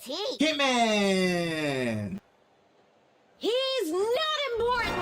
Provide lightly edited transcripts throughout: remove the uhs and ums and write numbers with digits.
Who's he? Hitman! He's not important!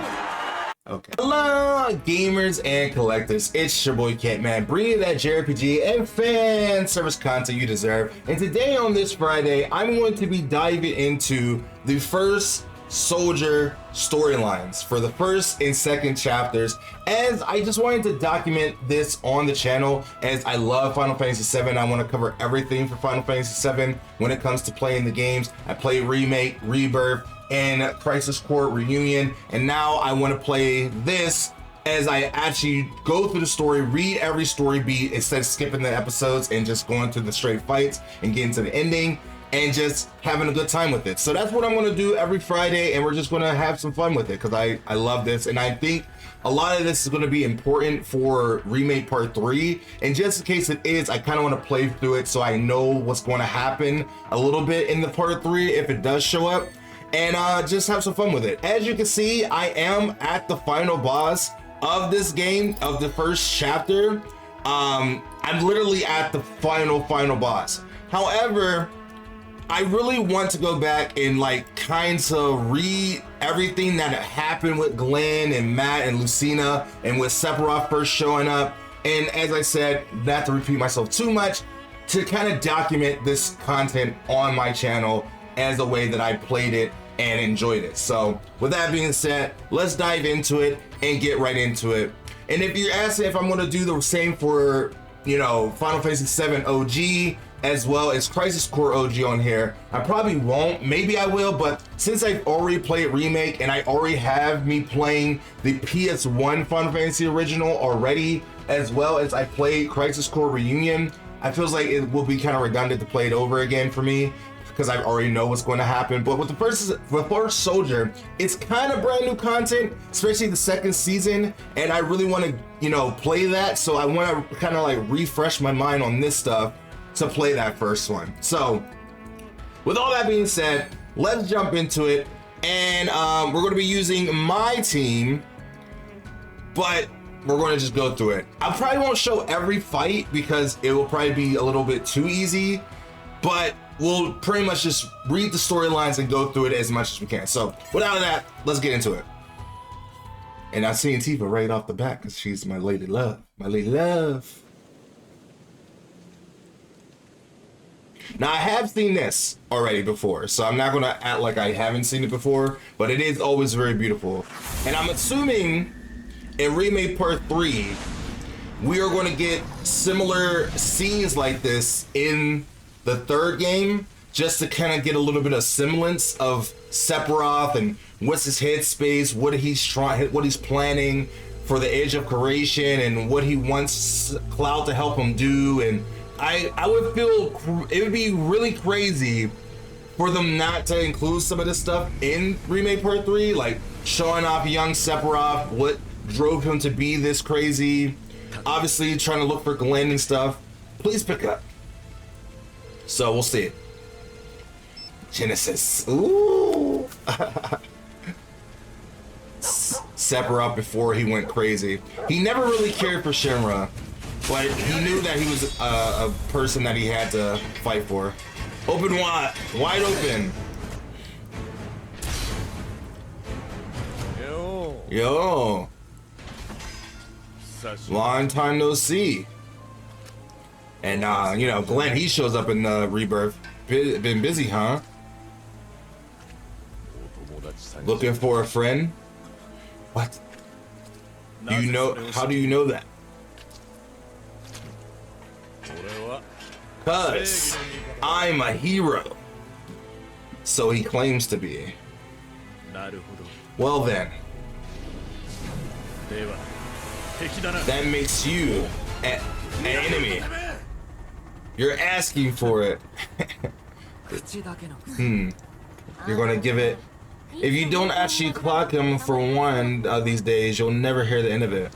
Okay. Hello, gamers and collectors. It's your boy Hitman, bringing you that JRPG and fan service content you deserve. And today on this Friday, I'm going to be diving into the first soldier storylines for the first and second chapters, as I just wanted to document this on the channel, as I love Final Fantasy VII. I want to cover everything for Final Fantasy VII when it comes to playing the games. I play Remake, Rebirth, and Crisis Core Reunion, and now I want to play this as I actually go through the story, read every story beat instead of skipping the episodes and just going through the straight fights and getting to the ending and just having a good time with it. So that's what I'm going to do every Friday, and we're just going to have some fun with it because I love this, and I think a lot of this is going to be important for Remake Part 3, and just in case it is, I kind of want to play through it so I know what's going to happen a little bit in the Part 3 if it does show up, and just have some fun with it. As you can see, I am at the final boss of this game, of the first chapter. I'm literally at the final boss. However, I really want to go back and like kind of read everything that happened with Glenn and Matt and Lucina, and with Sephiroth first showing up. And as I said, not to repeat myself too much, to kind of document this content on my channel as a way that I played it and enjoyed it. So with that being said, let's dive into it and get right into it. And if you're asking if I'm going to do the same for, you know, Final Fantasy VII OG as well as Crisis Core OG on here, I probably won't. Maybe I will, but since I've already played Remake and I already have me playing the PS1 Final Fantasy original already, as well as I played Crisis Core Reunion, I feels like it will be kind of redundant to play it over again for me, because I already know what's going to happen. But with the first soldier, it's kind of brand new content, especially the second season, and I really want to, you know, play that. So I want to kind of like refresh my mind on this stuff to play that first one. So with all that being said, let's jump into it. And we're going to be using my team, but we're going to just go through it. I probably won't show every fight because it will probably be a little bit too easy, but we'll pretty much just read the storylines and go through it as much as we can. So without that, let's get into it. And I'm seeing Tifa right off the bat because she's my lady love. My lady love. Now I have seen this already before, so I'm not gonna act like I haven't seen it before, but it is always very beautiful. And I'm assuming in Remake Part 3, we are gonna get similar scenes like this in the third game, just to kind of get a little bit of semblance of Sephiroth and what's his headspace, what he's planning for the Age of Creation, and what he wants Cloud to help him do. And I would feel it would be really crazy for them not to include some of this stuff in Remake Part 3, like showing off young Sephiroth, what drove him to be this crazy, obviously trying to look for Glenn and stuff. Please pick up. So we'll see. Genesis. Ooh. Sephiroth before he went crazy. He never really cared for Shinra, but he knew that he was a person that he had to fight for. Open wide, wide open. Yo. Long time no see. And you know, Glenn, he shows up in Rebirth. Been busy, huh? Looking for a friend? What? Do you know? How do you know that? Cause I'm a hero. So he claims to be. Well then. That makes you an enemy. You're asking for it. You're gonna give it. If you don't actually clock him for one of these days, you'll never hear the end of it.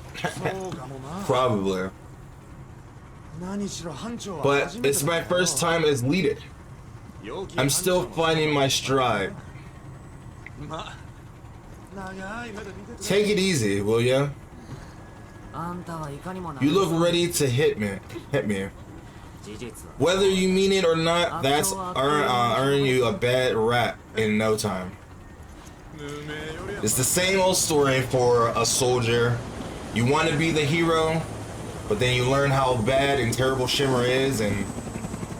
Probably. But it's my first time as leader. I'm still finding my stride. Take it easy, will ya? You look ready to hit me. Whether you mean it or not, that's earn you a bad rap in no time. It's the same old story for a soldier. You want to be the hero, but then you learn how bad and terrible Shimmer is, and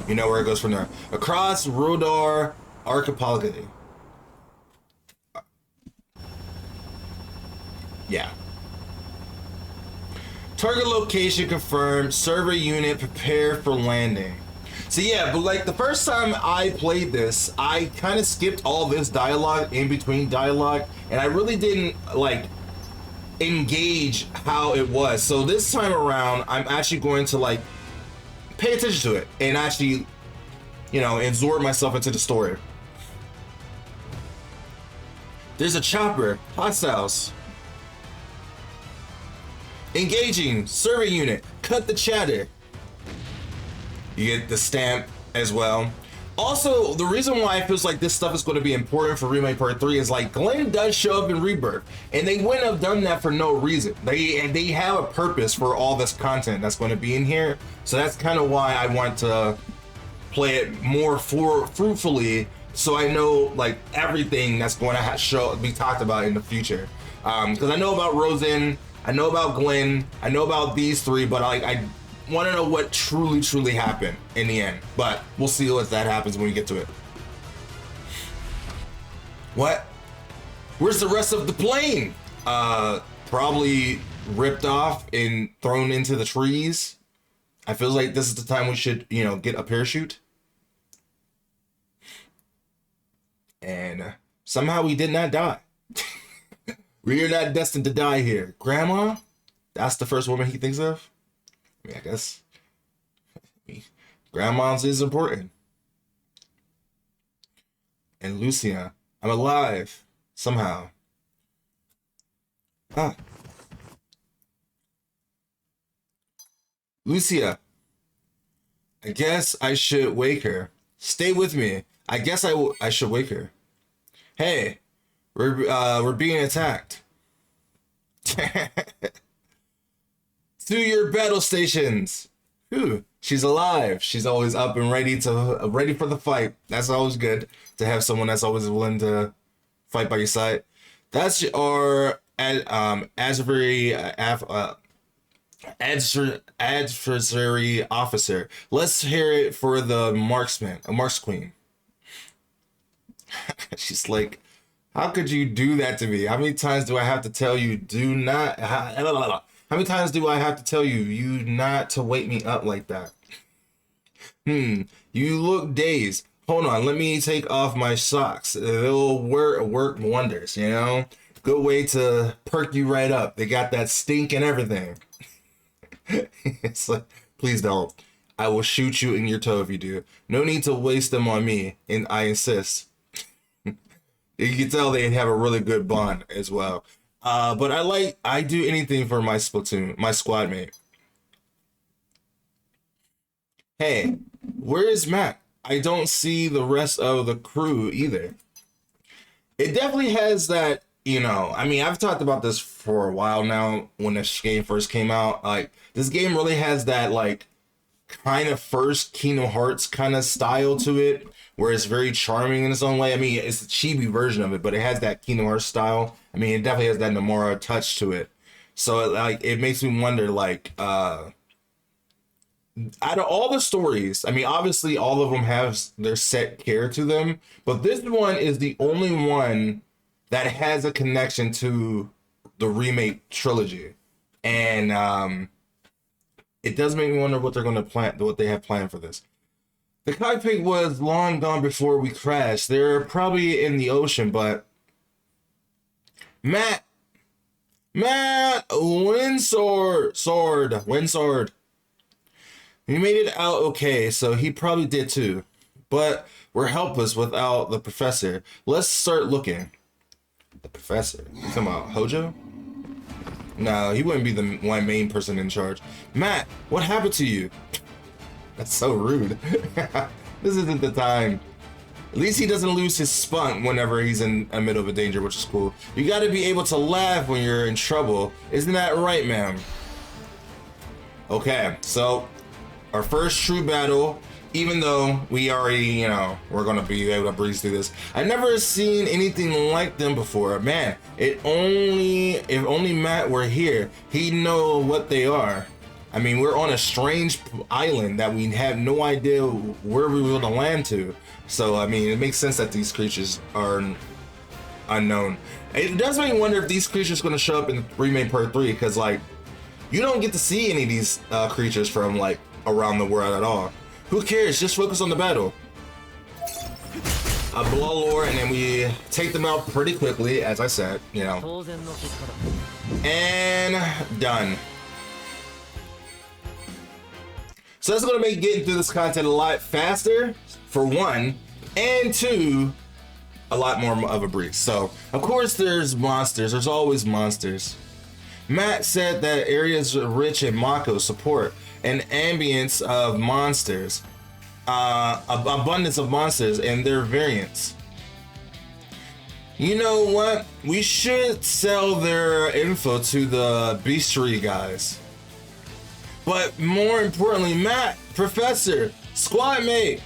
you know where it goes from there. Across Rodar Archipelago. Yeah. Target location confirmed. Server unit prepare for landing. So yeah, but like the first time I played this, I kind of skipped all this dialogue in between dialogue, and I really didn't like engage how it was. So this time around, I'm actually going to like pay attention to it and actually, you know, absorb myself into the story. There's a chopper, hostiles. Engaging, server unit, cut the chatter. You get the stamp as well. Also, the reason why it feels like this stuff is going to be important for Remake Part 3 is like Glenn does show up in Rebirth, and they wouldn't have done that for no reason. They have a purpose for all this content that's going to be in here, so that's kind of why I want to play it more fruitfully, so I know like everything that's going to be talked about in the future. Because I know about Rosen, I know about Glenn, I know about these three, but like I want to know what truly happened in the end, but we'll see what that happens when we get to it. What? Where's the rest of the plane? Probably ripped off and thrown into the trees. I feel like this is the time we should, you know, get a parachute. And somehow we did not die. We are not destined to die here. Grandma? That's the first woman he thinks of? I mean, I guess grandma's is important. And Lucia, I'm alive somehow. Ah. Lucia, I guess I should wake her. Stay with me. I guess I should wake her. Hey, we're being attacked. To your battle stations. Whew, she's alive. She's always up and ready for the fight. That's always good to have someone that's always willing to fight by your side. That's our adversary officer. Let's hear it for the marksman, a marks queen. She's like, how could you do that to me? How many times do I have to tell you do not? How many times do I have to tell you not to wake me up like that? You look dazed. Hold on, let me take off my socks. They'll work wonders, you know? Good way to perk you right up. They got that stink and everything. It's like, please don't. I will shoot you in your toe if you do. No need to waste them on me, and I insist. You can tell they have a really good bond as well. But I do anything for my splatoon, my squad mate. Hey, where is Mac? I don't see the rest of the crew either. It definitely has that, you know, I mean, I've talked about this for a while now when this game first came out. Like, this game really has that, like, kind of first Kingdom Hearts kind of style to it, where it's very charming in its own way. I mean, it's a chibi version of it, but it has that Kingdom Hearts style. I mean, it definitely has that Nomura touch to it. So, like, it makes me wonder, like, out of all the stories, I mean, obviously all of them have their set care to them, but this one is the only one that has a connection to the remake trilogy. And it does make me wonder what they're going to plan, what they have planned for this. The cockpit was long gone before we crashed. They're probably in the ocean, but Matt, Windsword. He made it out okay, so he probably did too. But we're helpless without the professor. Let's start looking. The professor? You talking about Hojo? No, he wouldn't be the one main person in charge. Matt, what happened to you? That's so rude. This isn't the time. At least he doesn't lose his spunk whenever he's in the middle of a danger, which is cool. You gotta be able to laugh when you're in trouble. Isn't that right, ma'am? Okay, so our first true battle. Even though we already, you know, we're gonna be able to breeze through this. I've never seen anything like them before. Man, if only Matt were here, he'd know what they are. I mean, we're on a strange island that we have no idea where we were gonna land to. So, I mean, it makes sense that these creatures are unknown. It does make me wonder if these creatures are gonna show up in Remake Part 3, because, like, you don't get to see any of these creatures from, like, around the world at all. Who cares? Just focus on the battle. A Bloodlord, and then we take them out pretty quickly, as I said, you know. And done. So that's gonna make getting through this content a lot faster, for one, and two, a lot more of a breeze. So, of course, there's monsters. There's always monsters. Matt said that areas rich in Mako support an ambience of monsters, abundance of monsters and their variants. You know what? We should sell their info to the bestiary guys. But more importantly, Matt, professor, squad mate.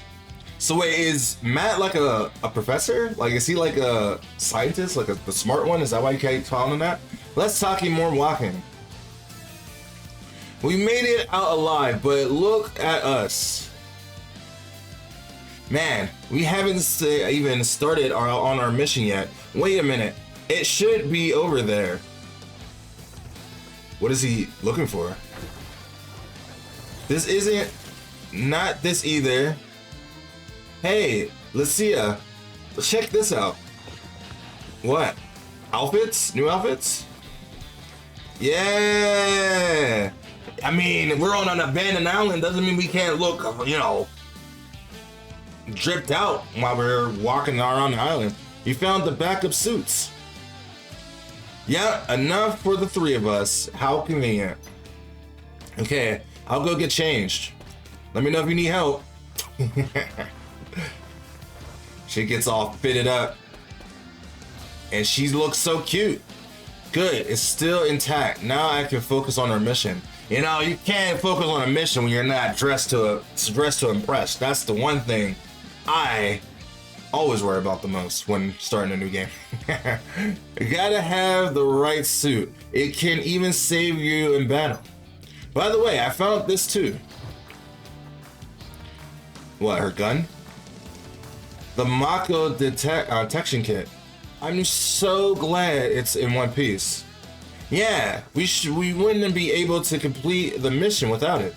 So wait, is Matt like a professor? Like, is he like a scientist, like the smart one? Is that why you keep calling him that? Let's talk more walking. We made it out alive, but look at us. Man, we haven't even started on our mission yet. Wait a minute, it should be over there. What is he looking for? This isn't, not this either. Hey, Lucia, check this out. What? Outfits? New outfits? Yeah! I mean, we're on an abandoned island, doesn't mean we can't look, you know, dripped out while we're walking around the island. You found the backup suits. Yeah, enough for the three of us. How convenient. Okay, I'll go get changed. Let me know if you need help. She gets all fitted up. And she looks so cute. Good, it's still intact. Now I can focus on our mission. You know, you can't focus on a mission when you're not dressed to impress. That's the one thing I always worry about the most when starting a new game. You gotta have the right suit. It can even save you in battle. By the way, I found this too. What, her gun? The Mako detection kit. I'm so glad it's in one piece. Yeah, we wouldn't be able to complete the mission without it.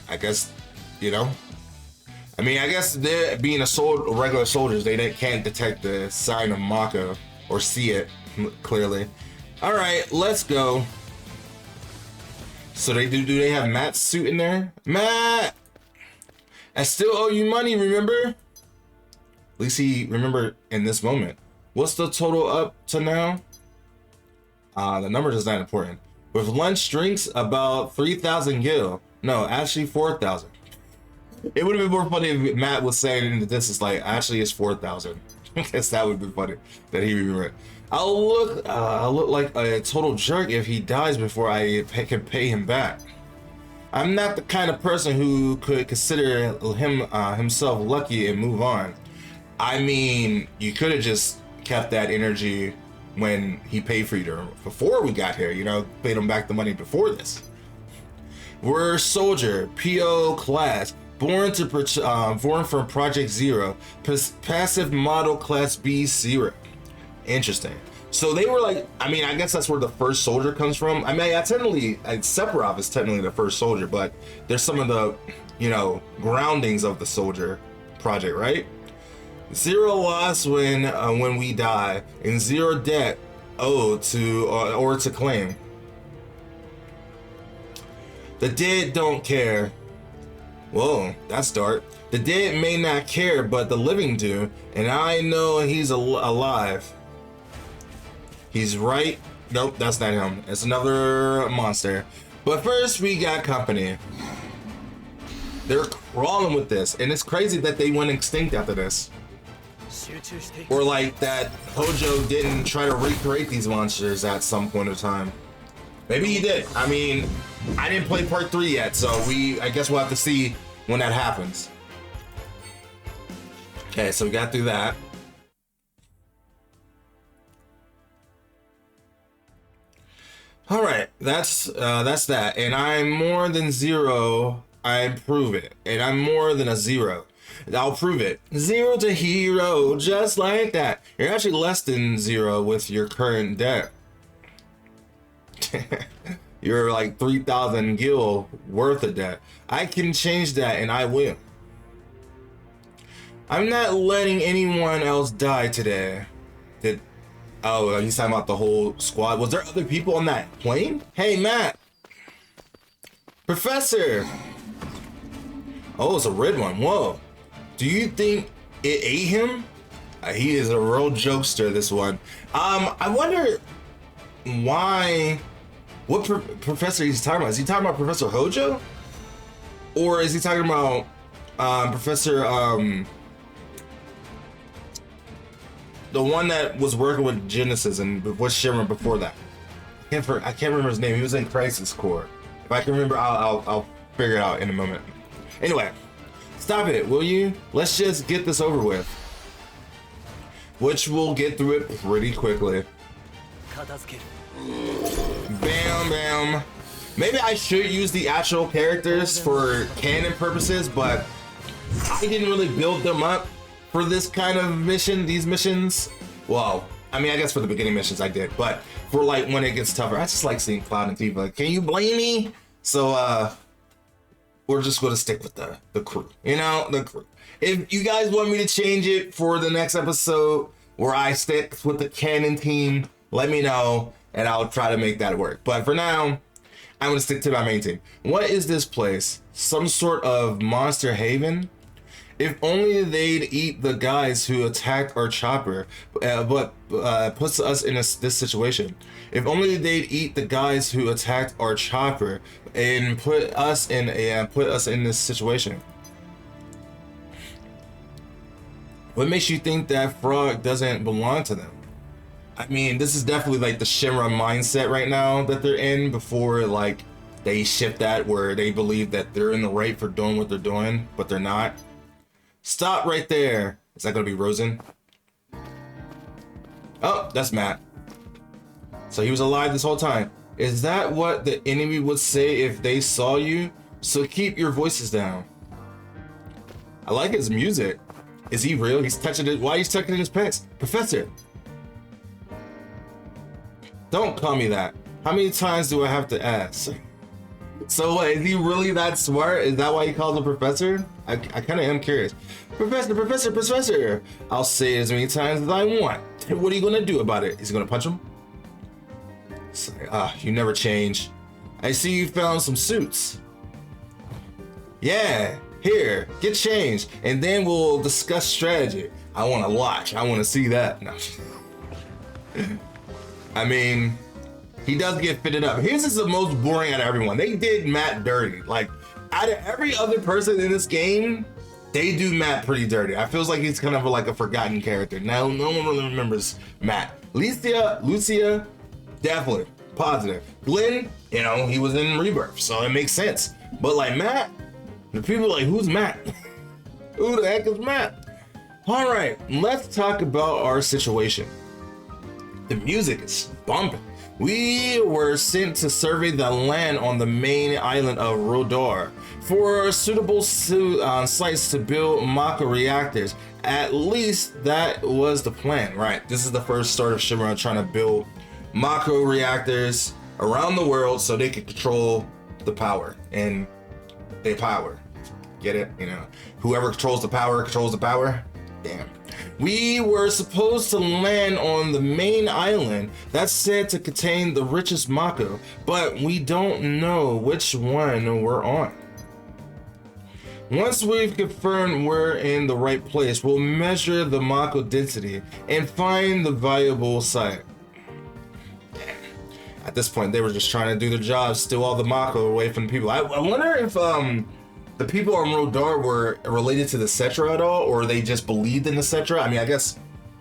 I guess, you know. I mean, I guess they're being regular soldiers, they can't detect the sign of Mako or see it clearly. All right, let's go. So do they have Matt's suit in there? Matt, I still owe you money, remember? At least he remembered in this moment. What's the total up to now? The numbers is not important. With lunch drinks, about 3,000 gil. No, actually 4,000. It would have been more funny if Matt was saying in the distance, like, actually it's 4,000. I guess that would be funny that he remembered. I'll look like a total jerk if he dies before I can pay him back. I'm not the kind of person who could consider himself lucky and move on. I mean, you could have just kept that energy when he paid for you before we got here, you know, paid him back the money before this. We're soldier, PO class, born from Project Zero, passive model class B0. Interesting. So they were like, I mean, I guess that's where the first soldier comes from. I mean, Sephiroth is technically the first soldier, but there's some of the, you know, groundings of the soldier project, right? Zero loss when we die, and zero debt owed to or to claim. The dead don't care. Whoa, that's dark. The dead may not care, but the living do, and I know he's alive. He's right. Nope, that's not him. It's another monster. But first, we got company. They're crawling with this, and it's crazy that they went extinct after this. Or like that Hojo didn't try to recreate these monsters at some point of time. Maybe he did. I mean, I didn't play part 3 yet, so I guess we'll have to see when that happens. Okay, so we got through that. All right, that's that. And I'm more than 0. I prove it. And I'm more than a 0. I'll prove it. 0 to hero, just like that. You're actually less than 0 with your current debt. You're like 3,000 gil worth of debt. I can change that, and I will. I'm not letting anyone else die today. Oh, he's talking about the whole squad. Was there other people on that plane? Hey, Matt. Professor. Oh, it's a red one. Whoa. Do you think it ate him? He is a real jokester, this one. I wonder why, what professor he's talking about. Is he talking about Professor Hojo? Or is he talking about Professor, the one that was working with Genesis and was Shimmer before that? I can't remember his name. He was in Crisis Core. If I can remember, I'll figure it out in a moment. Anyway, stop it, will you? Let's just get this over with. Which we'll get through it pretty quickly. Bam, bam. Maybe I should use the actual characters for canon purposes, but I didn't really build them up for this kind of mission, these missions. Well, I mean, I guess for the beginning missions I did, but for like when it gets tougher, I just like seeing Cloud and Tifa. Can you blame me? So we're just gonna stick with the crew, you know, the crew. If you guys want me to change it for the next episode where I stick with the canon team, let me know and I'll try to make that work. But for now, I'm gonna stick to my main team. What is this place? Some sort of monster haven? If only they'd eat the guys who attacked our chopper, but puts us in this situation. If only they'd eat the guys who attacked our chopper and put us in this situation. What makes you think that frog doesn't belong to them? I mean, this is definitely like the Shinra mindset right now that they're in before like they shift that where they believe that they're in the right for doing what they're doing, but they're not. Stop right there. Is that gonna be Rosen? Oh, that's Matt. So he was alive this whole time. Is that what the enemy would say if they saw you? So keep your voices down. I like his music. Is he real? He's touching it. Why he's tucking in his pants? Professor. Don't call me that. How many times do I have to ask? So what, is he really that smart? Is that why he calls him Professor? I kind of am curious. Professor. I'll say it as many times as I want. What are you gonna do about it? Is he gonna punch him? You never change. I see you found some suits. Yeah, here, get changed, and then we'll discuss strategy. I wanna watch, I wanna see that. No. I mean, he does get fitted up. His is the most boring out of everyone. They did Matt dirty. Like, out of every other person in this game, they do Matt pretty dirty. I feels like he's kind of like a forgotten character. Now, no one really remembers Matt. Lucia, definitely positive. Glenn, you know, he was in Rebirth, so it makes sense. But like Matt, the people are like, who's Matt? Who the heck is Matt? All right, let's talk about our situation. The music is bumping. We were sent to survey the land on the main island of Rodar for suitable sites to build Mako reactors. At least that was the plan, right? This is the first start of Shinra trying to build Mako reactors around the world so they can control the power and their power. Get it? You know, whoever controls the power controls the power. Damn. We were supposed to land on the main island that's said to contain the richest Mako, but we don't know which one we're on. Once we've confirmed we're in the right place, we'll measure the Mako density and find the valuable site. At this point, they were just trying to do their job, steal all the Mako away from the people. I wonder if the people on Rodar were related to the Cetra at all, or they just believed in the Cetra. I mean, I guess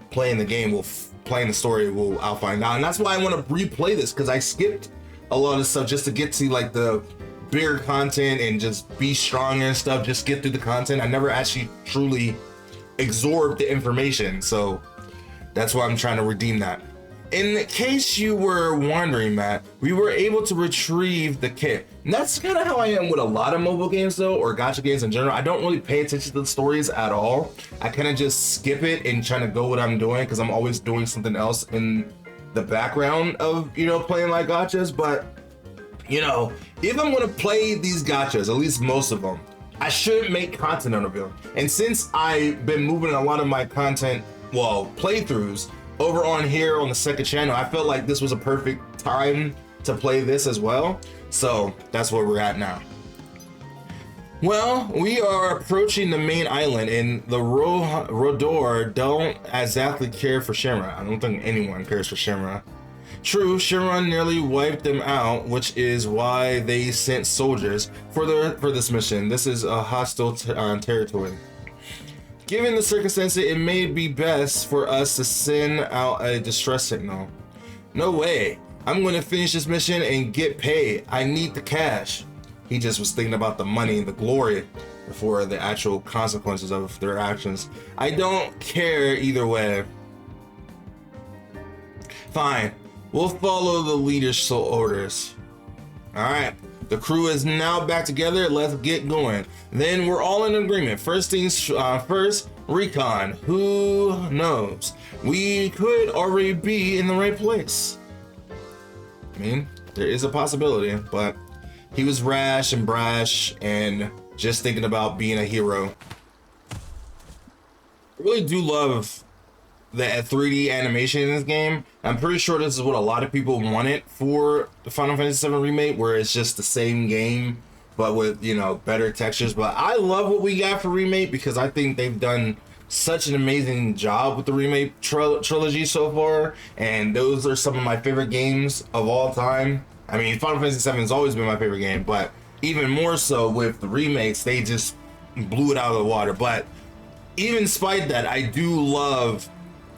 playing the game playing the story I'll find out. And that's why I want to replay this, because I skipped a lot of stuff just to get to like the bigger content and just be stronger and stuff, just get through the content. I never actually truly absorbed the information, so that's why I'm trying to redeem that. In case you were wondering, Matt, we were able to retrieve the kit. And that's kind of how I am with a lot of mobile games though, or gacha games in general. I don't really pay attention to the stories at all. I kind of just skip it and trying to go what I'm doing because I'm always doing something else in the background of, you know, playing like gachas. But, you know, if I'm gonna play these gachas, at least most of them, I should make content on them. And since I've been moving a lot of my content, well, playthroughs, over on here on the second channel, I felt like this was a perfect time to play this as well. So that's where we're at now. Well, we are approaching the main island, and the Rodor don't exactly care for Shinra. I don't think anyone cares for Shinra. True, Shinra nearly wiped them out, which is why they sent soldiers for this mission. This is a hostile territory. Given the circumstances, it may be best for us to send out a distress signal. No way. I'm going to finish this mission and get paid. I need the cash. He just was thinking about the money and the glory before the actual consequences of their actions. I don't care either way. Fine. We'll follow the leader's orders. Alright. The crew is now back together. Let's get going. Then we're all in agreement. First things first, recon. Who knows? We could already be in the right place. I mean, there is a possibility, but he was rash and brash and just thinking about being a hero. I really do love the 3D animation in this game. I'm pretty sure this is what a lot of people wanted for the Final Fantasy VII Remake, where it's just the same game but with, you know, better textures. But I love what we got for Remake because I think they've done such an amazing job with the Remake trilogy so far, and those are some of my favorite games of all time. I mean, Final Fantasy VII has always been my favorite game, but even more so with the remakes, they just blew it out of the water. But even despite that, I do love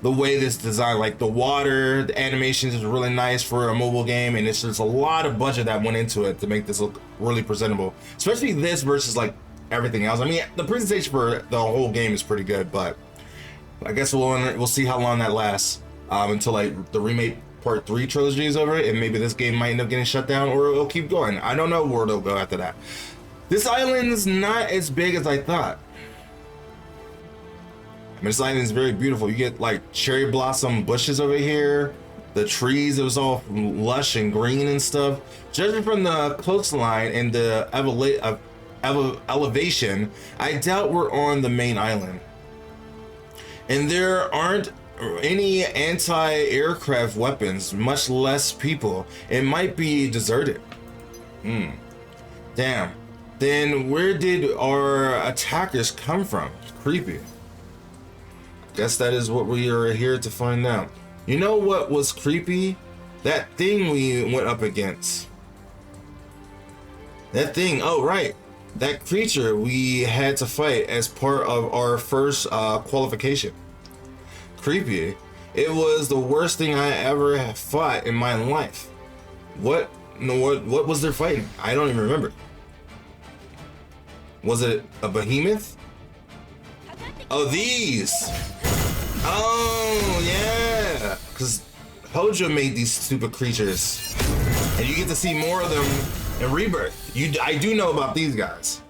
the way this design, like the water, the animations is really nice for a mobile game, and it's just a lot of budget that went into it to make this look really presentable, especially this versus like everything else. I mean, the presentation for the whole game is pretty good, but I guess we'll see how long that lasts until like the Remake Part 3 trilogy is over, and maybe this game might end up getting shut down, or it'll keep going. I don't know where it'll go after that. This island's not as big as I thought. I mean, this island is very beautiful. You get like cherry blossom bushes over here. The trees, it was all lush and green and stuff. Judging from the coastline and the elevation, I doubt we're on the main island. And there aren't any anti-aircraft weapons, much less people. It might be deserted. Damn. Then where did our attackers come from? It's creepy. Guess that is what we are here to find out. You know what was creepy? That thing we went up against. That thing, oh right. That creature we had to fight as part of our first qualification. Creepy. It was the worst thing I ever have fought in my life. What was there fighting? I don't even remember. Was it a behemoth? Oh, these! Oh, yeah! Because Hojo made these stupid creatures. And you get to see more of them in Rebirth. I do know about these guys.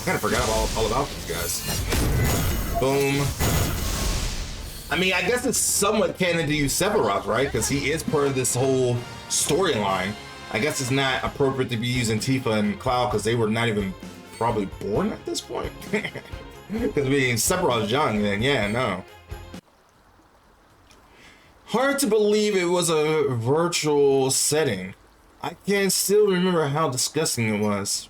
I kind of forgot all about these guys. Boom. I mean, I guess it's somewhat canon to use Sephiroth, right? Because he is part of this whole storyline. I guess it's not appropriate to be using Tifa and Cloud because they were not even probably born at this point. Because being Sephiroth's young, then yeah, no. Hard to believe it was a virtual setting. I can still remember how disgusting it was.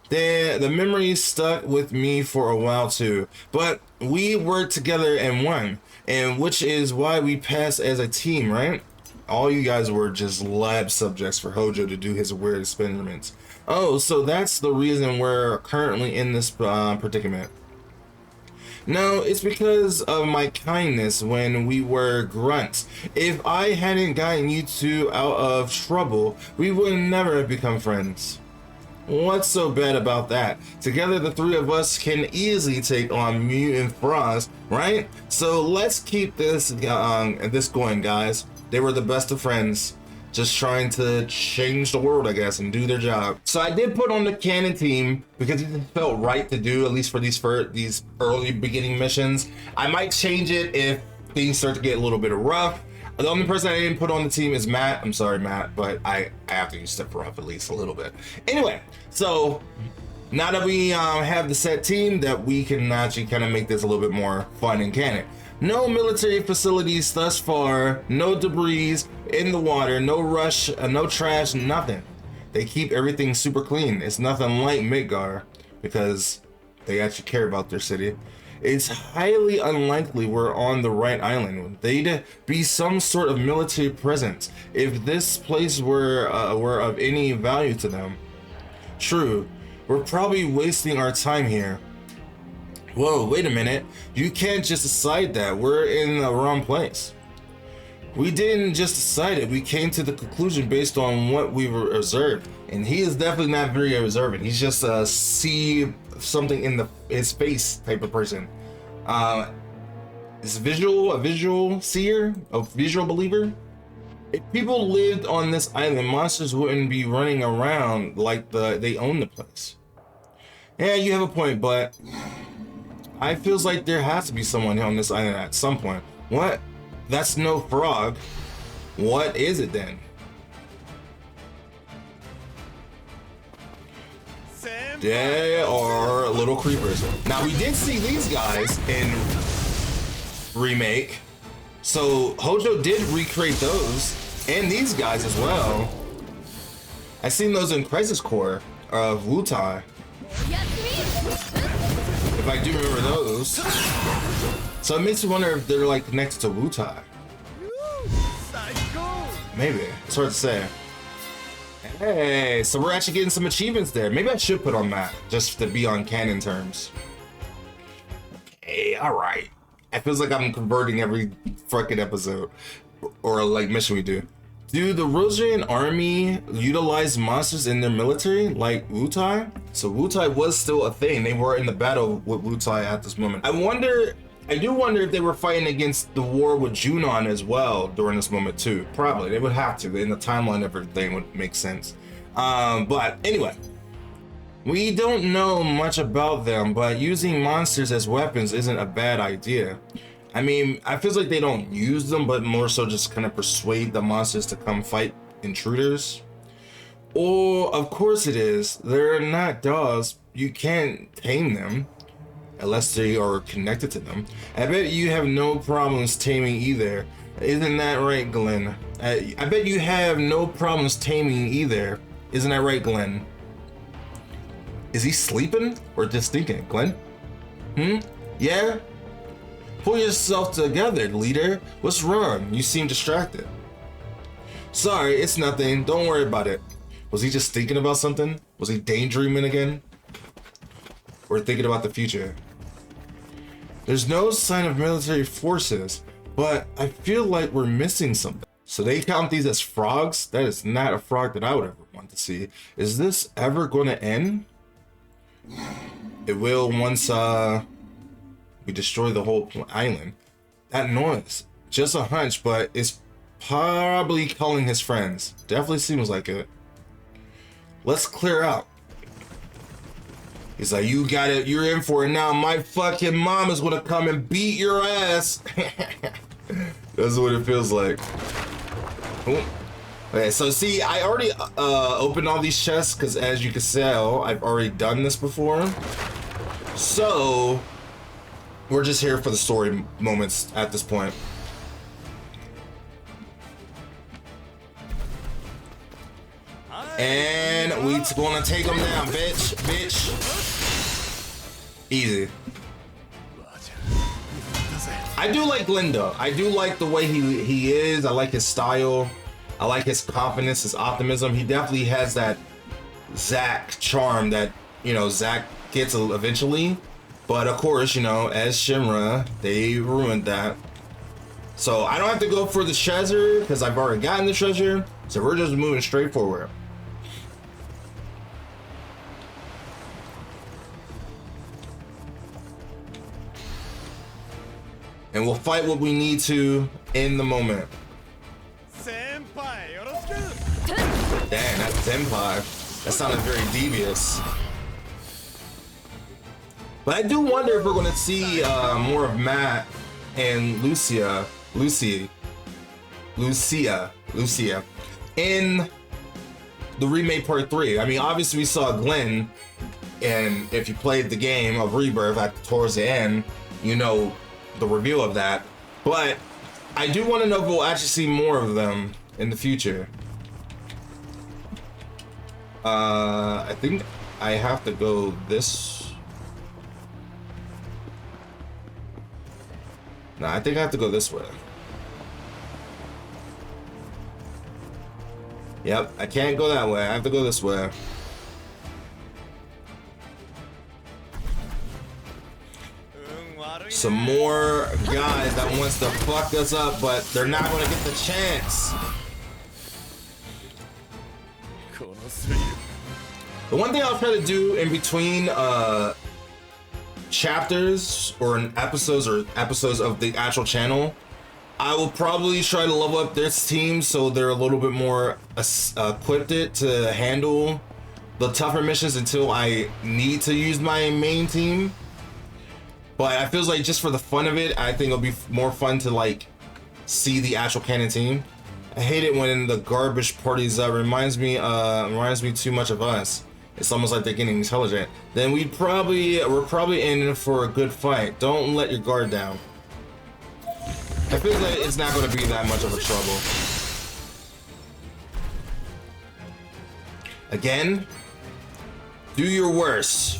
The memory stuck with me for a while too, but we worked together and won, and which is why we passed as a team, right? All you guys were just lab subjects for Hojo to do his weird experiments. Oh, so that's the reason we're currently in this predicament. No, it's because of my kindness when we were grunts. If I hadn't gotten you two out of trouble, we would never have become friends. What's so bad about that? Together, the three of us can easily take on Mutant Frost, right? So let's keep this going, guys. They were the best of friends, just trying to change the world, I guess, and do their job. So I did put on the canon team because it felt right to do, at least for these early beginning missions. I might change it if things start to get a little bit rough. The only person I didn't put on the team is Matt. I'm sorry, Matt, but I have to use step rough at least a little bit. Anyway, so now that we have the set team, that we can actually kind of make this a little bit more fun and canon. No military facilities thus far, no debris in the water, no rush, no trash, nothing. They keep everything super clean. It's nothing like Midgar because they actually care about their city. It's highly unlikely we're on the right island. They'd be some sort of military presence if this place were of any value to them. True, we're probably wasting our time here. Whoa, wait a minute. You can't just decide that. We're in the wrong place. We didn't just decide it. We came to the conclusion based on what we were observed. And he is definitely not very observant. He's just a see something in his face type of person. Is a visual seer, a visual believer. If people lived on this island, monsters wouldn't be running around like they own the place. Yeah, you have a point, but I feels like there has to be someone on this island at some point. What? That's no frog. What is it then? They are little creepers. Now we did see these guys in remake, so Hojo did recreate those and these guys as well. I seen those in Crisis Core of Wutai, if I do remember those. So it makes me wonder if they're like connected to Wutai. Maybe, it's hard to say. Hey, so we're actually getting some achievements there. Maybe I should put on that just to be on canon terms. Okay, all right. It feels like I'm converting every fucking episode or like mission we do. Do the Rosarian army utilize monsters in their military like Wutai? So Wutai was still a thing. They were in the battle with Wutai at this moment. I do wonder if they were fighting against the war with Junon as well during this moment too. Probably, they would have to. In the timeline of everything would make sense. But anyway, we don't know much about them, but using monsters as weapons isn't a bad idea. I mean, I feel like they don't use them, but more so just kind of persuade the monsters to come fight intruders. Or, of course it is. They're not dogs. You can't tame them unless they are connected to them. I bet you have no problems taming either. Isn't that right, Glenn? I bet you have no problems taming either. Isn't that right, Glenn? Is he sleeping or just thinking, Glenn? Yeah? Pull yourself together, leader. What's wrong? You seem distracted. Sorry, it's nothing. Don't worry about it. Was he just thinking about something? Was he daydreaming again? Or thinking about the future? There's no sign of military forces, but I feel like we're missing something. So they count these as frogs? That is not a frog that I would ever want to see. Is this ever going to end? It will once we destroy the whole island. That noise, just a hunch, but it's probably calling his friends. Definitely seems like it. Let's clear out. He's like, you got it, you're in for it now. My fucking mom is gonna come and beat your ass. That's what it feels like. Ooh. Okay, so see, I already opened all these chests because as you can tell, I've already done this before. So we're just here for the story moments at this point. And we gonna take him down, bitch. Easy. I do like Glenn though. I do like the way he is. I like his style. I like his confidence, his optimism. He definitely has that Zack charm that, you know, Zack gets eventually. But of course, you know, as Shinra, they ruined that. So I don't have to go for the treasure because I've already gotten the treasure. So we're just moving straight forward. and we'll fight what we need to in the moment. Dang, that's senpai. That sounded very devious. But I do wonder if we're going to see more of Matt and Lucia in the remake part 3. I mean, obviously we saw Glenn, and if you played the game of Rebirth towards the end, you know the reveal of that. But I do want to know if we'll actually see more of them in the future. I think I have to go this. No, I think I have to go this way. Yep, I can't go that way. I have to go this way. Some more guys that wants to fuck us up, but they're not going to get the chance. The one thing I'll try to do in between chapters or episodes of the actual channel, I will probably try to level up this team so they're a little bit more equipped to handle the tougher missions until I need to use my main team. But I feel like just for the fun of it, I think it'll be more fun to like see the actual canon team. I hate it when the garbage parties reminds me too much of us. It's almost like they're getting intelligent. Then we're probably in for a good fight. Don't let your guard down. I feel like it's not going to be that much of a trouble. Again, do your worst.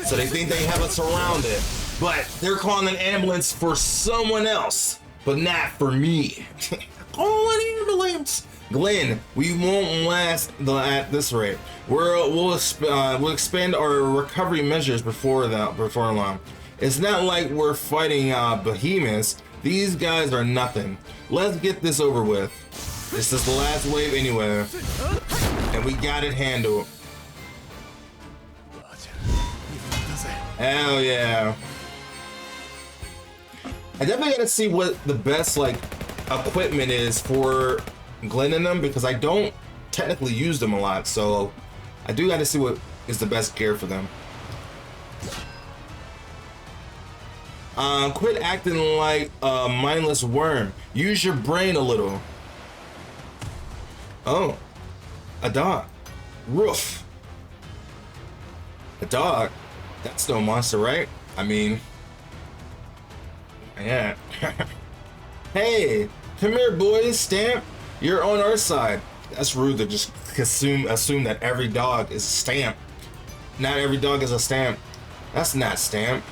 So they think they have us surrounded, but they're calling an ambulance for someone else, but not for me. Call an ambulance. Glenn, we won't last at this rate. We'll expand our recovery measures before long. It's not like we're fighting behemoths. These guys are nothing. Let's get this over with. This is the last wave anyway, and we got it handled. Hell yeah. I definitely gotta see what the best like equipment is for Glenn and them, because I don't technically use them a lot, so I do gotta see what is the best gear for them. Quit acting like a mindless worm. Use your brain a little. Oh, a dog. Roof. A dog. That's no monster, right? I mean, yeah. Hey, come here, boys. Stamp, you're on our side. That's rude to just assume that every dog is a Stamp. Not every dog is a Stamp. That's not Stamp.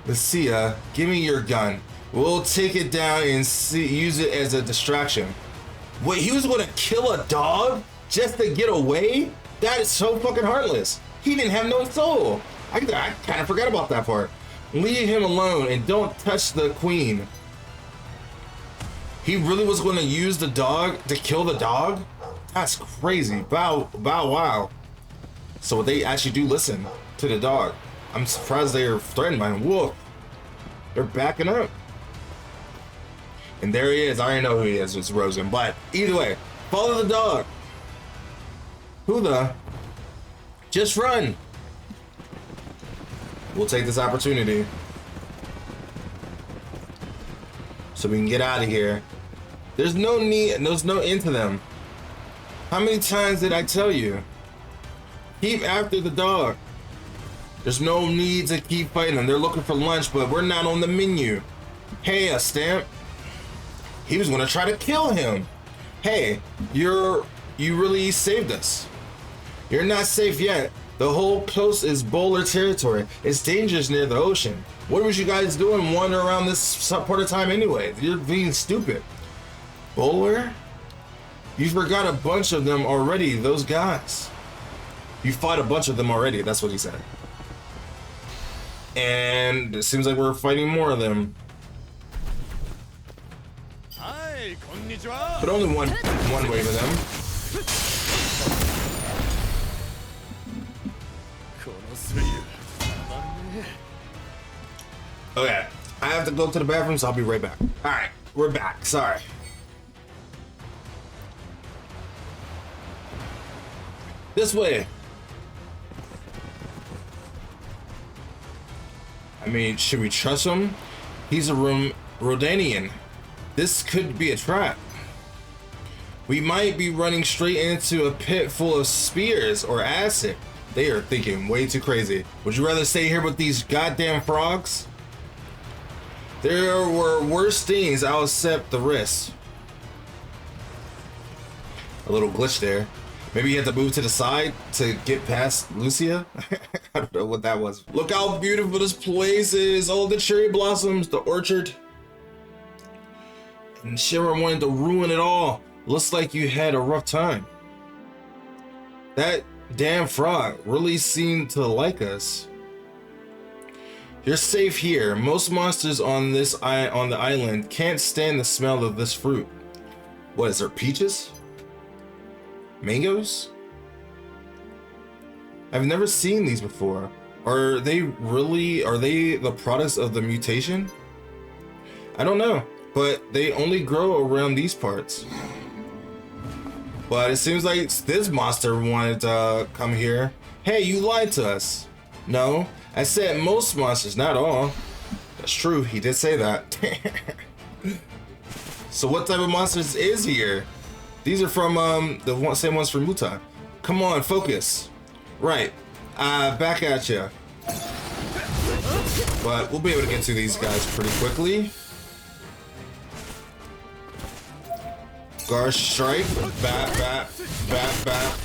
Lucia, give me your gun. We'll take it down and use it as a distraction. Wait, he was gonna kill a dog just to get away? That is so fucking heartless. He didn't have no soul. I kind of forgot about that part. Leave him alone and don't touch the queen. He really was going to use the dog to kill the dog? That's crazy. Wow. So they actually do listen to the dog. I'm surprised they are threatened by him. Whoa. They're backing up. And there he is. I already know who he is. It's Rosen. But either way, follow the dog. Who the? Just run. We'll take this opportunity so we can get out of here. There's no need, there's no end to them. How many times did I tell you? Keep after the dog. There's no need to keep fighting them. They're looking for lunch, but we're not on the menu. Hey, a Stamp. He was gonna try to kill him. Hey, you really saved us. You're not safe yet. The whole coast is bowler territory. It's dangerous near the ocean. What was you guys doing wandering around this part of time anyway? You're being stupid. Bowler? You forgot a bunch of them already, those guys. You fought a bunch of them already, that's what he said. And it seems like we're fighting more of them. But only one wave of them. Okay, I have to go to the bathroom, so I'll be right back. All right, we're back. Sorry. This way. I mean, should we trust him? He's a Rodanian. This could be a trap. We might be running straight into a pit full of spears or acid. They are thinking way too crazy. Would you rather stay here with these goddamn frogs? There were worse things. I'll accept the risk. A little glitch there. Maybe you had to move to the side to get past Lucia? I don't know what that was. Look how beautiful this place is. All the cherry blossoms, the orchard. And Shimmer wanted to ruin it all. Looks like you had a rough time. That damn frog really seemed to like us. You're safe here. Most monsters on the island can't stand the smell of this fruit. What is there, peaches? Mangoes? I've never seen these before. Are they the products of the mutation? I don't know, but they only grow around these parts. But it seems like this monster wanted to come here. Hey, you lied to us. No, I said most monsters, not all. That's true, he did say that. So what type of monsters is here? These are from the same ones from Muta. Come on, focus. Right, back at ya. But we'll be able to get to these guys pretty quickly. Guard strike, bat, bat, bat, bat.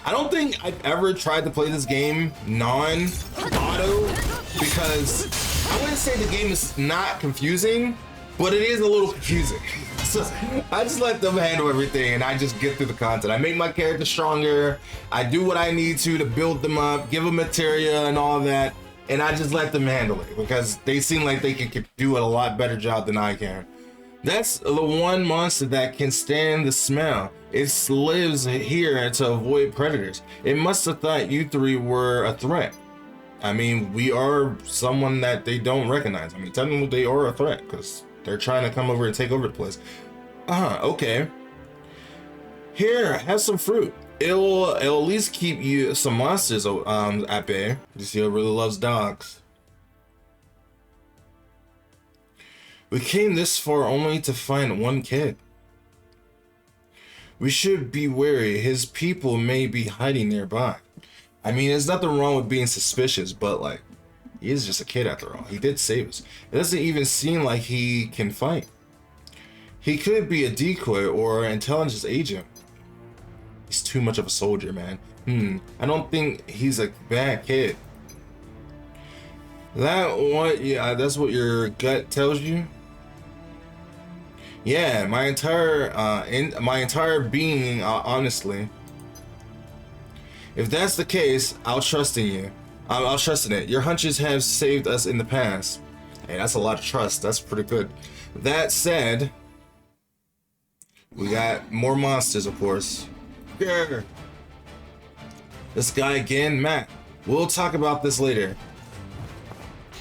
I don't think I've ever tried to play this game non-auto because I wouldn't say the game is not confusing, but it is a little confusing. So I just let them handle everything and I just get through the content. I make my character stronger. I do what I need to build them up, give them materia and all that. And I just let them handle it because they seem like they can do a lot better job than I can. That's the one monster that can stand the smell. It lives here to avoid predators. It must have thought you three were a threat. I mean, we are someone that they don't recognize. I mean, technically they are a threat because they're trying to come over and take over the place. Okay. Here, have some fruit. It'll at least keep you some monsters at bay. Lucia really loves dogs. We came this far only to find one kid. We should be wary. His people may be hiding nearby. I mean, there's nothing wrong with being suspicious, but like, he is just a kid after all. He did save us. It doesn't even seem like he can fight. He could be a decoy or an intelligence agent. He's too much of a soldier, man. I don't think he's a bad kid. That's what your gut tells you? Yeah, my entire being, honestly. If that's the case, I'll trust in you. I'll trust in it. Your hunches have saved us in the past. Hey, that's a lot of trust. That's pretty good. That said, we got more monsters, of course. Grr. This guy again, Matt. We'll talk about this later.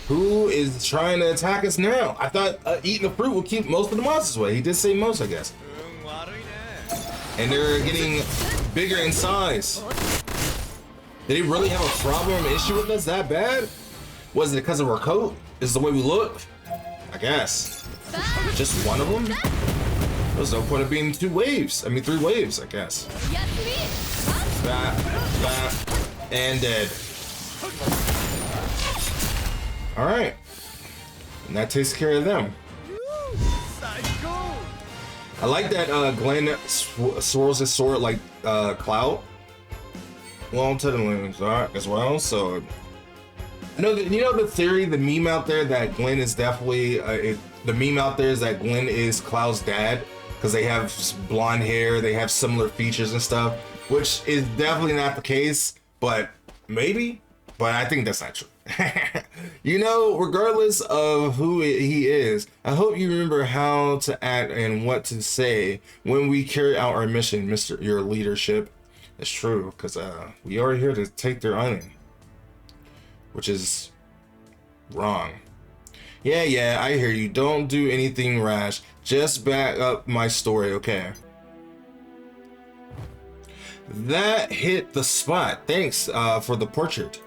Who is trying to attack us now? I thought eating the fruit will keep most of the monsters away. He did say most, I guess. And they're getting bigger in size. Did he really have a problem, issue with us that bad? Was it because of our coat? Is the way we look? I guess. Just one of them? There's no point of being three waves, I guess. That, and dead. All right, and that takes care of them. I like that Glenn swirls his sword like Cloud. Well, technically as well. So, you know the theory, the meme out there that Glenn is definitely the meme out there is that Glenn is Cloud's dad because they have blonde hair, they have similar features and stuff, which is definitely not the case, but maybe. But I think that's not true. You know, regardless of who he is, I hope you remember how to act and what to say when we carry out our mission, Mr. Your leadership. It's true, because we are here to take their island, which is Wrong. Yeah, I hear you. Don't do anything rash. Just back up my story, okay? That hit the spot. Thanks for the portrait.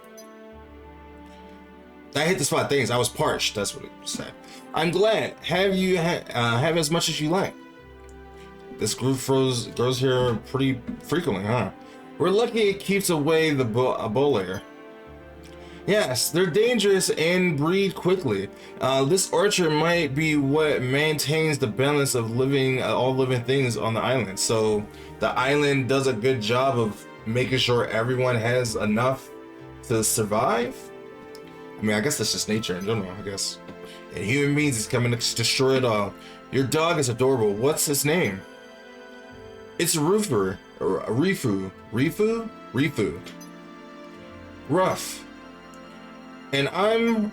That hit the spot. Thanks. I was parched. That's what it said. I'm glad. Have you have as much as you like. This group grows here pretty frequently, huh? We're lucky it keeps away the bowler. Yes, they're dangerous and breed quickly. This orchard might be what maintains the balance of all living things on the island. So the island does a good job of making sure everyone has enough to survive. I mean, I guess that's just nature in general, I guess. And human beings is coming to destroy it all. Your dog is adorable. What's his name? It's Rifu. Rough. And I'm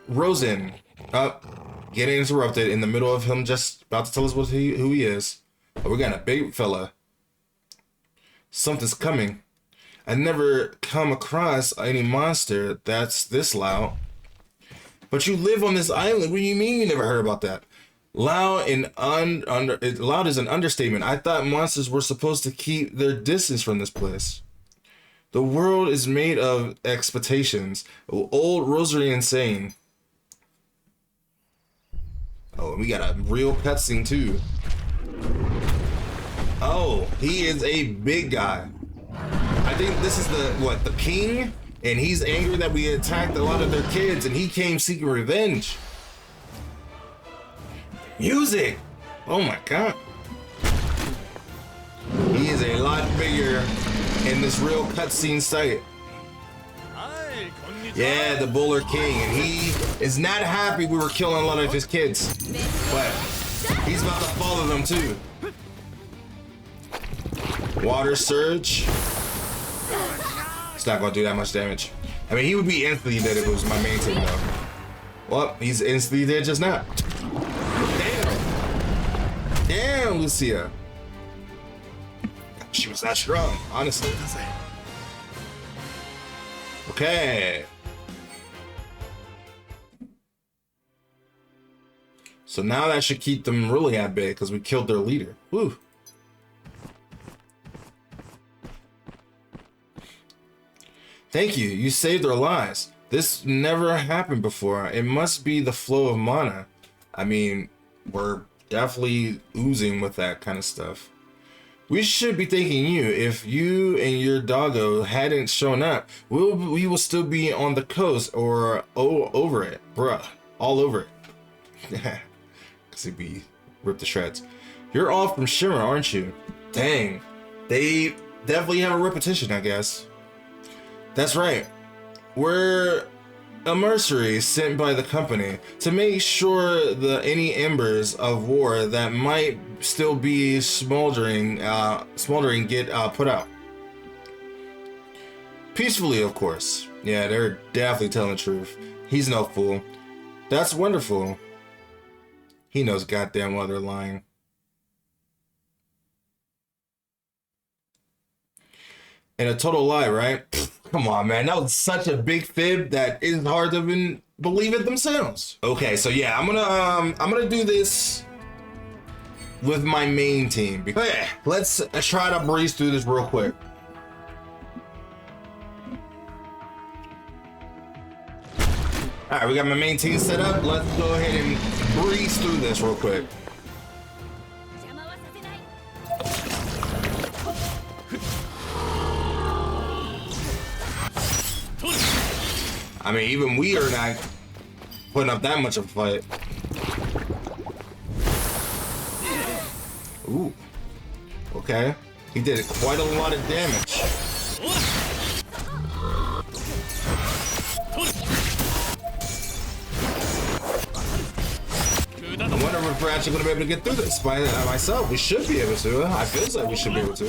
Rosen. Getting interrupted in the middle of him just about to tell us who he is. Oh, we got a big fella. Something's coming. I never come across any monster that's this loud. But you live on this island. What do you mean you never heard about that? Loud is an understatement. I thought monsters were supposed to keep their distance from this place. The world is made of expectations. Old Rosarian saying. Oh, we got a real cutscene too. Oh, he is a big guy. I think this is the king, and he's angry that we attacked a lot of their kids, and he came seeking revenge. Music! Oh my god. He is a lot bigger in this real cutscene site. Yeah, the Bowler King, and he is not happy we were killing a lot of his kids, but he's about to follow them too. Water Surge. It's not gonna do that much damage. I mean, he would be instantly dead if it was my main team though. Well, he's instantly dead just now. Damn, Lucia. She was that strong, honestly. Okay. So now that should keep them really at bay because we killed their leader. Woo. Thank you. You saved our lives. This never happened before. It must be the flow of mana. I mean, we're definitely oozing with that kind of stuff. We should be thanking you. If you and your doggo hadn't shown up, we will still be on the coast or over it, bruh, all over it. Cause he'd be ripped to shreds. You're all from Shimmer, aren't you? Dang, they definitely have a repetition, I guess. That's right. We're a mercenary sent by the company to make sure any embers of war that might still be smoldering get put out. Peacefully, of course. Yeah, they're definitely telling the truth. He's no fool. That's wonderful. He knows goddamn well they're lying. And a total lie, right? Come on, man. That was such a big fib that it's hard to even believe it themselves. Okay, so yeah, I'm gonna do this with my main team. Okay, let's try to breeze through this real quick. All right, we got my main team set up. Let's go ahead and breeze through this real quick. I mean, even we are not putting up that much of a fight. Ooh. Okay. He did quite a lot of damage. I wonder if we're actually going to be able to get through this by myself. We should be able to. I feel like we should be able to.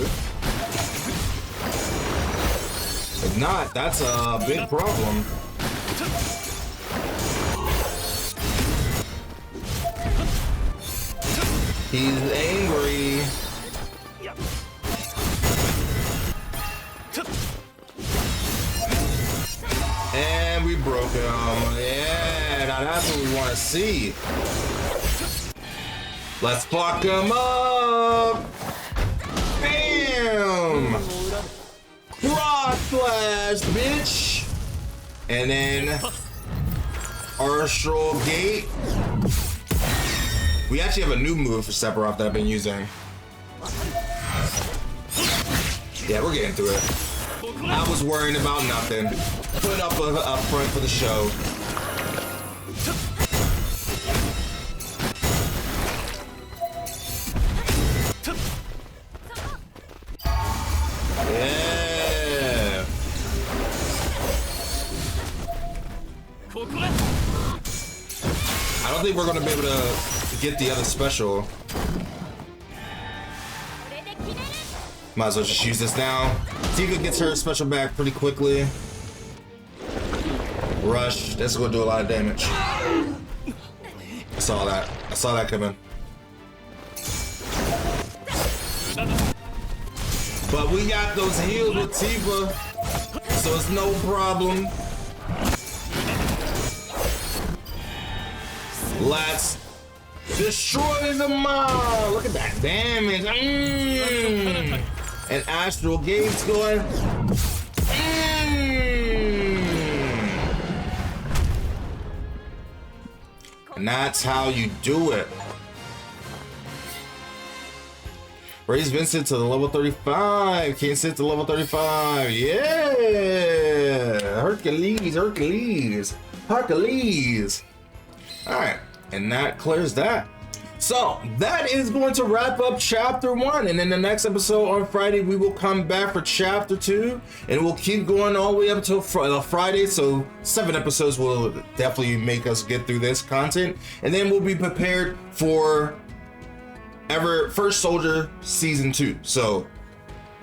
If not, that's a big problem. He's angry. And we broke him. Yeah. that's what we want to see. Let's fuck him up. Bam! Rock Flash, bitch! And then Arstral Gate. We actually have a new move for Sephiroth that I've been using. Yeah, we're getting through it. I was worrying about nothing. Put up a front for the show. Yeah. I don't think we're gonna be able to get the other special. Might as well just use this now. Tifa gets her special back pretty quickly. Rush. That's gonna do a lot of damage. I saw that. I saw that coming. But we got those heals with Tifa, so it's no problem. Let's destroy them all. Look at that damage. And Astral Gate's going. And that's how you do it. Raise Vincent to the level 35. Can't sit to level 35. Yeah. Hercules, Hercules, Hercules. All right. And that clears that. So that is going to wrap up chapter 1, and in the next episode on Friday we will come back for chapter 2, and we'll keep going all the way up until Friday. So 7 episodes will definitely make us get through this content, and then we'll be prepared for First Soldier season 2. So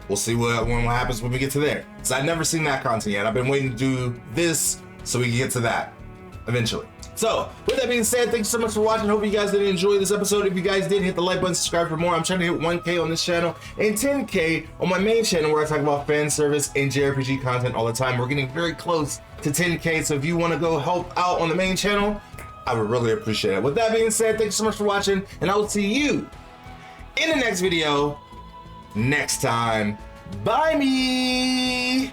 we'll see what happens when we get to there. So I've never seen that content yet. I've been waiting to do this so we can get to that eventually. So, with that being said, thanks so much for watching. Hope you guys did enjoy this episode. If you guys did, hit the like button, subscribe for more. I'm trying to hit 1K on this channel and 10K on my main channel where I talk about fan service and JRPG content all the time. We're getting very close to 10K, so if you want to go help out on the main channel, I would really appreciate it. With that being said, thanks so much for watching, and I will see you in the next video next time. Bye me!